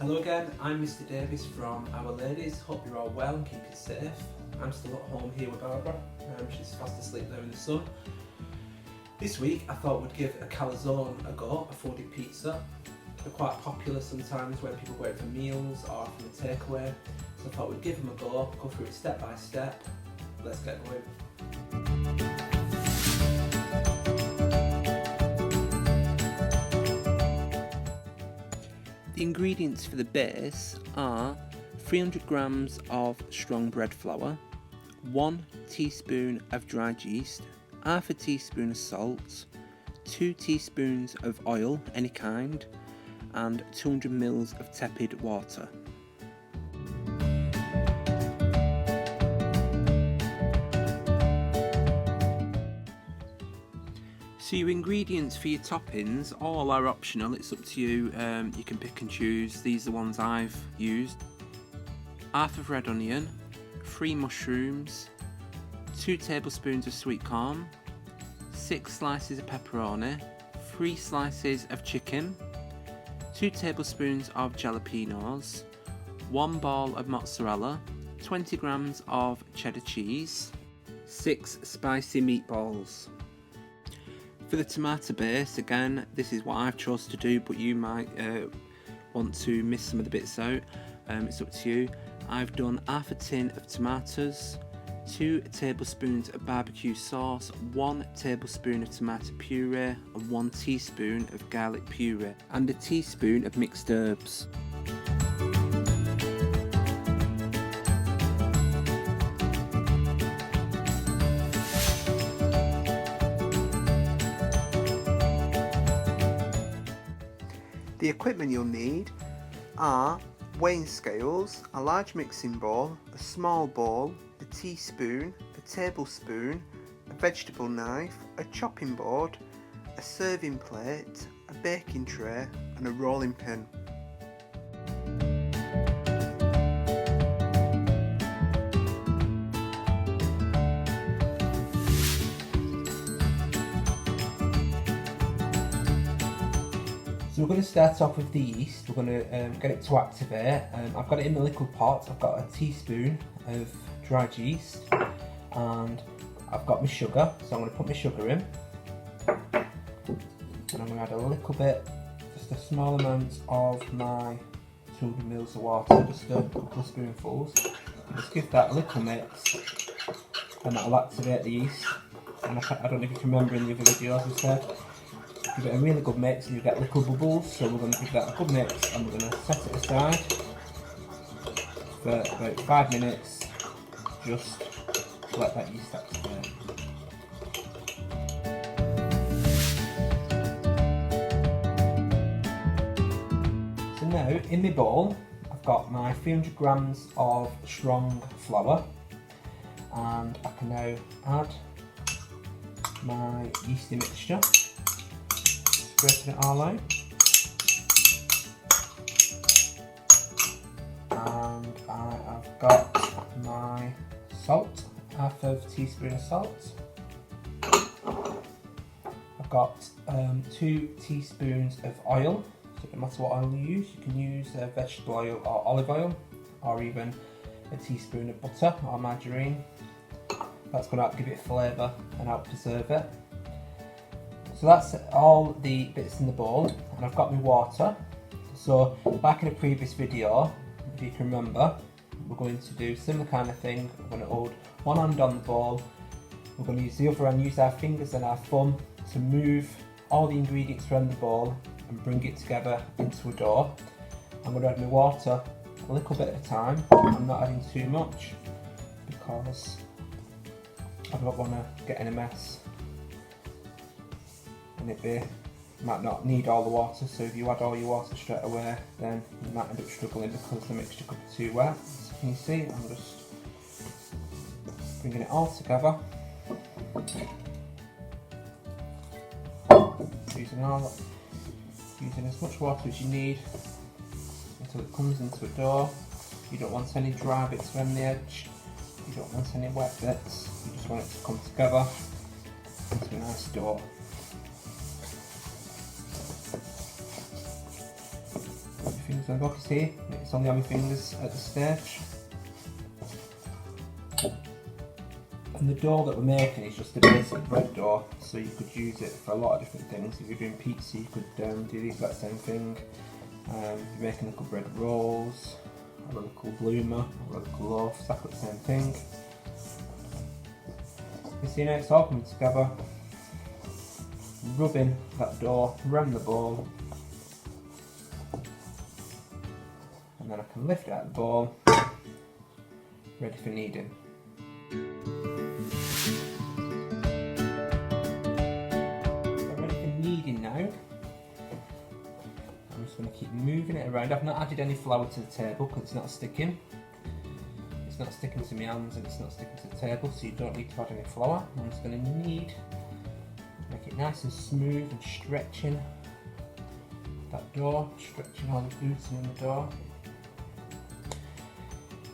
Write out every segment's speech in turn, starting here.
Hello again, I'm Mr. Davies from Our Ladies. Hope you're all well and keeping safe. I'm still at home here with Barbara. She's fast asleep there in the sun. This week I thought we'd give a calzone a go, a folded pizza. They're quite popular sometimes when people go out for meals or from a takeaway. So I thought we'd give them a go through it step by step. Let's get going. The ingredients for the base are 300 grams of strong bread flour, 1 teaspoon of dried yeast, half a teaspoon of salt, 2 teaspoons of oil, any kind, and 200 ml of tepid water. So your ingredients for your toppings all are optional, it's up to you, you can pick and choose. These are the ones I've used. Half of red onion, 3 mushrooms, 2 tablespoons of sweet corn, 6 slices of pepperoni, 3 slices of chicken, 2 tablespoons of jalapenos, 1 ball of mozzarella, 20 grams of cheddar cheese, 6 spicy meatballs. For the tomato base, again, this is what I've chose to do, but you might want to miss some of the bits out. It's up to you. I've done half a tin of tomatoes, 2 tablespoons of barbecue sauce, 1 tablespoon of tomato puree, and 1 teaspoon of garlic puree, and a teaspoon of mixed herbs. The equipment you'll need are weighing scales, a large mixing bowl, a small bowl, a teaspoon, a tablespoon, a vegetable knife, a chopping board, a serving plate, a baking tray, and a rolling pin. So we're going to start off with the yeast. We're going to get it to activate. I've got it in the liquid pot. I've got a teaspoon of dried yeast and I've got my sugar. So I'm going to put my sugar in and I'm going to add a little bit, just a small amount of my 200 ml of water, just a couple of spoonfuls. Just give that a little mix and that'll activate the yeast. And I don't know if you can remember in the other videos I said, give it a really good mix and you get little bubbles, so we're going to give that a good mix and we're going to set it aside for about 5 minutes, just to let that yeast activate. So now in my bowl I've got my 300 grams of strong flour and I can now add my yeasty mixture. Scraping it all out, and I have got my salt, half of a teaspoon of salt. I've got 2 teaspoons of oil, so no matter what oil you use, you can use vegetable oil or olive oil, or even a teaspoon of butter or margarine. That's going to help give it flavour and help preserve it. So that's all the bits in the bowl, and I've got my water. So back in a previous video, if you can remember, we're going to do a similar kind of thing. We're going to hold one hand on the bowl, we're going to use the other hand, use our fingers and our thumb to move all the ingredients around the bowl and bring it together into a dough. I'm going to add my water a little bit at a time. I'm not adding too much because I don't want to get in a mess. And it might not need all the water, so if you add all your water straight away, then you might end up struggling because the mixture could be too wet. So can you see, I'm just bringing it all together, using as much water as you need until it comes into a dough. You don't want any dry bits around the edge, you don't want any wet bits, you just want it to come together into a nice dough. just going to go, see, it's only on my fingers at this stage. And the dough that we're making is just a basic bread dough, so you could use it for a lot of different things. If you're doing pizza, you could do the exact same thing. If you're making little bread rolls, or a little bloomer, or a little loaf, exactly the same thing. You see now it's all coming together. Rubbing that dough around the bowl, and then I can lift it out of the bowl, ready for kneading. I'm ready for kneading now. I'm just going to keep moving it around. I've not added any flour to the table because it's not sticking. It's not sticking to my hands and it's not sticking to the table, so you don't need to add any flour. I'm just going to knead. Make it nice and smooth and stretching that dough, stretching all the gluten in the dough.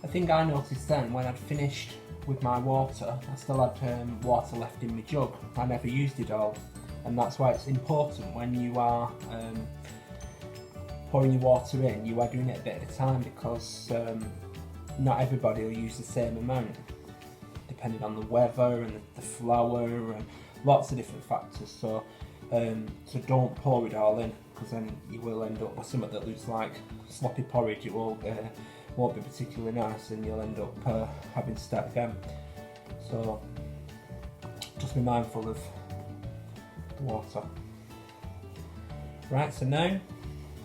A thing I noticed then, when I'd finished with my water, I still had water left in my jug. I never used it all, and that's why it's important when you are pouring your water in, you are doing it a bit at a time, because not everybody will use the same amount, depending on the weather and the flour and lots of different factors. So don't pour it all in, because then you will end up with something that looks like sloppy porridge. It won't be particularly nice, and you'll end up having to start again. So just be mindful of the water. Right, so now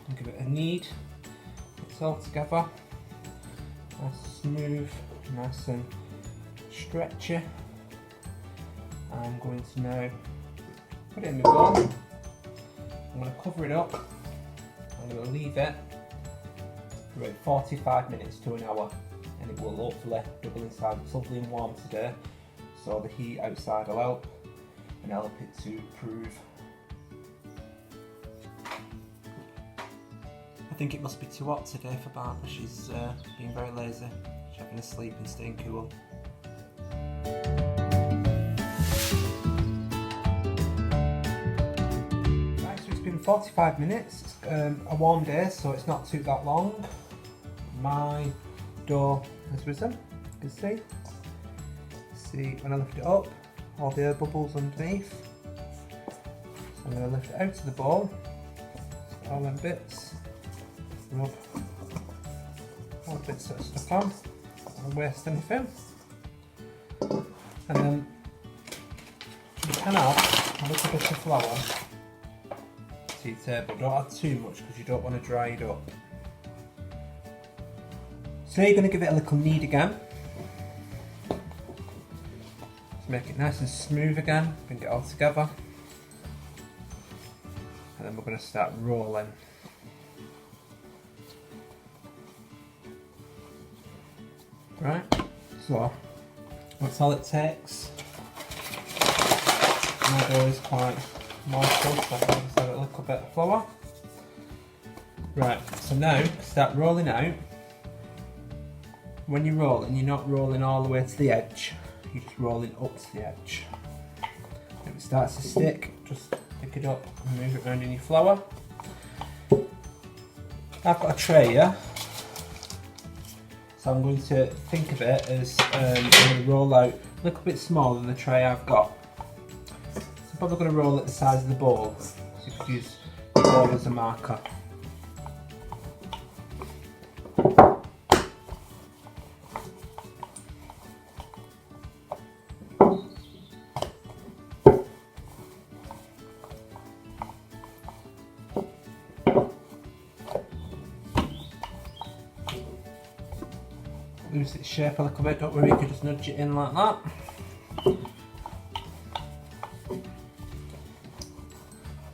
I'll give it a knead. It's all together, nice smooth, nice and stretchy. I'm going to now put it in my bowl. I'm going to cover it up. I'm going to leave it for about 45 minutes to an hour, and it will hopefully double in size. It's lovely and warm today, so the heat outside will help and help it to prove. I think it must be too hot today for Barbara. She's being very lazy. She's having a sleep and staying cool. Right, so it's been 45 minutes. It's a warm day, so it's not too that long. My dough has risen, you can see. See when I lift it up, all the air bubbles underneath. So I'm going to lift it out of the bowl, all them bits, rub all the bits that are stuck on, don't waste anything. And then you can add a little bit of flour to your table. Don't add too much because you don't want to dry it up. So now you're going to give it a little knead again. To make it nice and smooth again, bring it all together. And then we're going to start rolling. Right, so that's all it takes. My dough is quite moistful, so I'm going to add a little bit of flour. Right, so now start rolling out. When you're rolling, you're not rolling all the way to the edge, you're just rolling up to the edge. If it starts to stick, just pick it up and move it around in your flour. I've got a tray here, so I'm going to think of it as I'm going to roll out a little bit smaller than the tray I've got. So I'm probably going to roll it the size of the bowl, so you could use the bowl as a marker. Lose its shape a little bit, don't worry, you can just nudge it in like that.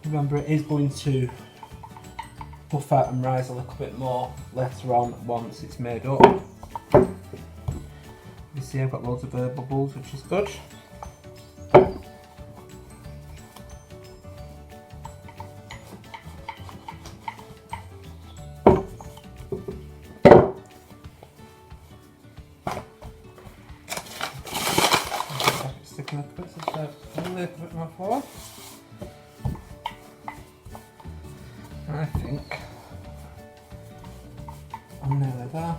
Remember, it is going to puff out and rise a little bit more later on once it's made up. You see I've got loads of air bubbles, which is good. Sticking a little bit, so a little bit more flour. I think nearly there.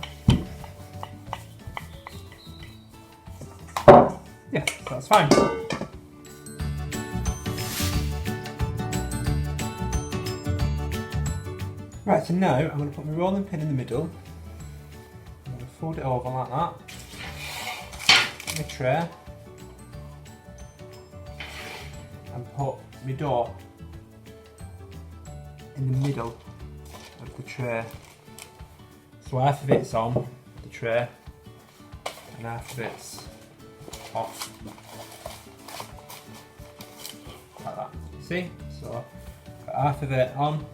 Yeah, that's fine. Right, so now I'm going to put my rolling pin in the middle. I'm going to fold it over like that. My tray. And put my dough in the middle of the tray. So half of it's on the tray and half of it's off. Like that. See? So got half of it on,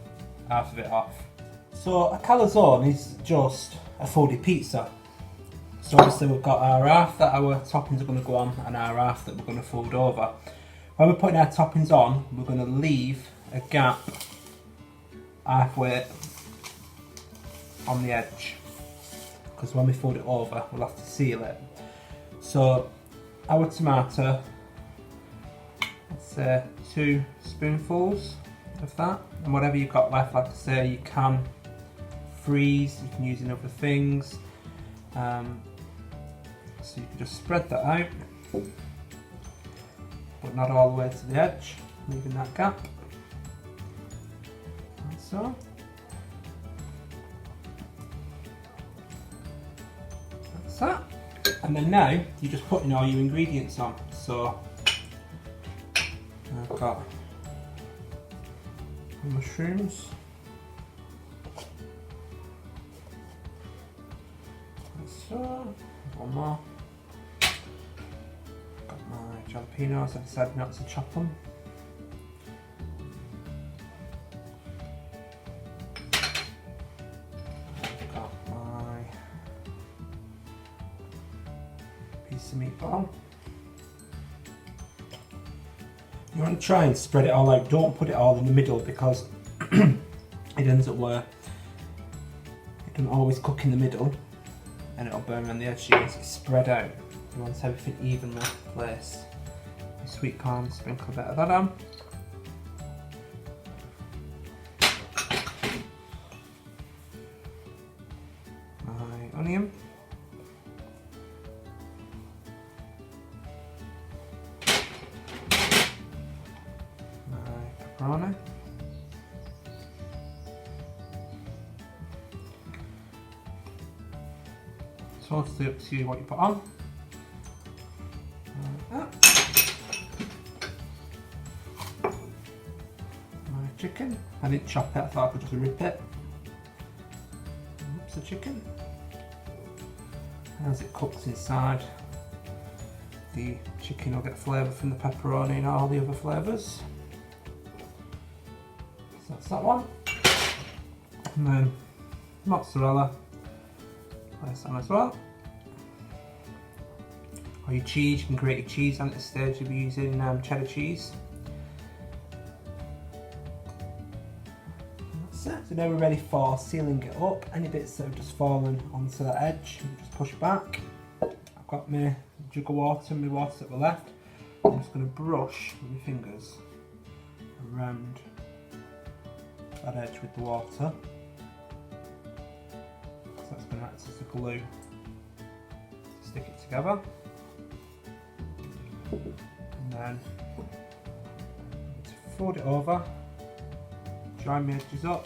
half of it off. So a calzone is just a folded pizza. So obviously we've got our half that our toppings are going to go on and our half that we're going to fold over. When we're putting our toppings on, we're going to leave a gap halfway on the edge, because when we fold it over we'll have to seal it. So our tomato, let's say 2 spoonfuls of that, and whatever you've got left, like I say, you can freeze, you can use in other things, so you can just spread that out, but not all the way to the edge, leaving that gap, like so. That's that. And then now you're just putting all your ingredients on. So I've got mushrooms, like so, one more. Got my jalapenos, I decided not to chop them. I've got my piece of meatball. You want to try and spread it all out, don't put it all in the middle, because it ends up where it doesn't always cook in the middle and it'll burn around the edge. You want it spread out. You want everything evenly placed. Your sweet corn, sprinkle a bit of that on. My onion. Pepperoni. Totally up to you what you put on. Like that. My chicken. I didn't chop it, I thought I could just rip it. Oops, the chicken. As it cooks inside, the chicken will get flavour from the pepperoni and all the other flavours. So that's that one. And then mozzarella, place on as well. Or your cheese, you can grate your cheese on at this stage if you're using cheddar cheese. And that's it. So now we're ready for sealing it up. Any bits that have just fallen onto the edge, you just push back. I've got my jug of water and my water that were left. I'm just going to brush with my fingers around that edge with the water. So that's going to act as a glue to stick it together. And then to fold it over, join my edges up.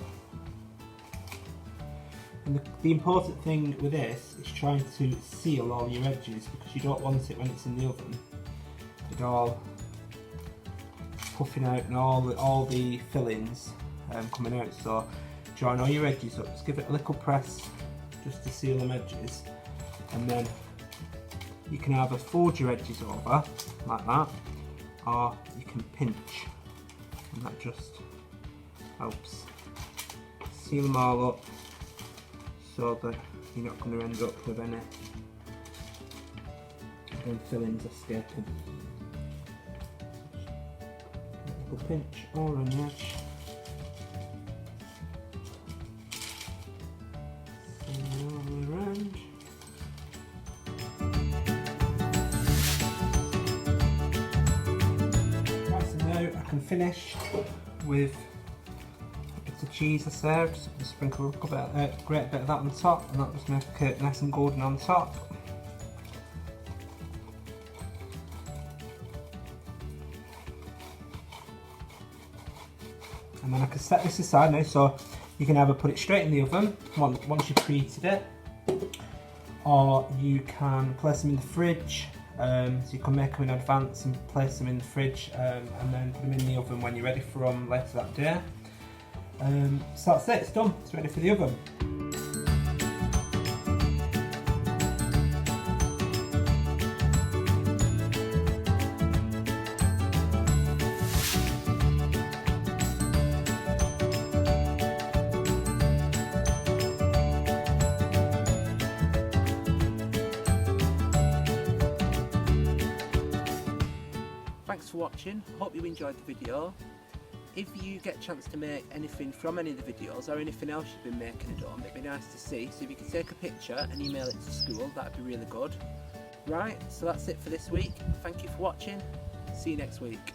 And the important thing with this is trying to seal all your edges, because you don't want it when it's in the oven it all puffing out and all the fillings coming out. So join all your edges up, just give it a little press just to seal them edges, and then you can either fold your edges over like that, or you can pinch, and that just helps seal them all up so that you're not going to end up with any fillings escaping. A little pinch all on the edge. Finish with a bit of cheese I served. Just sprinkle a great bit of that on top, and that'll just make it nice and golden on top. And then I can set this aside now, so you can either put it straight in the oven once you've preheated it, or you can place them in the fridge. So you can make them in advance and place them in the fridge, and then put them in the oven when you're ready for them later that day. So that's it, it's done, it's ready for the oven. Thanks for watching, hope you enjoyed the video. If you get a chance to make anything from any of the videos or anything else you've been making at home, it'd be nice to see. So if you could take a picture and email it to school, that'd be really good. Right, so that's it for this week. Thank you for watching. See you next week.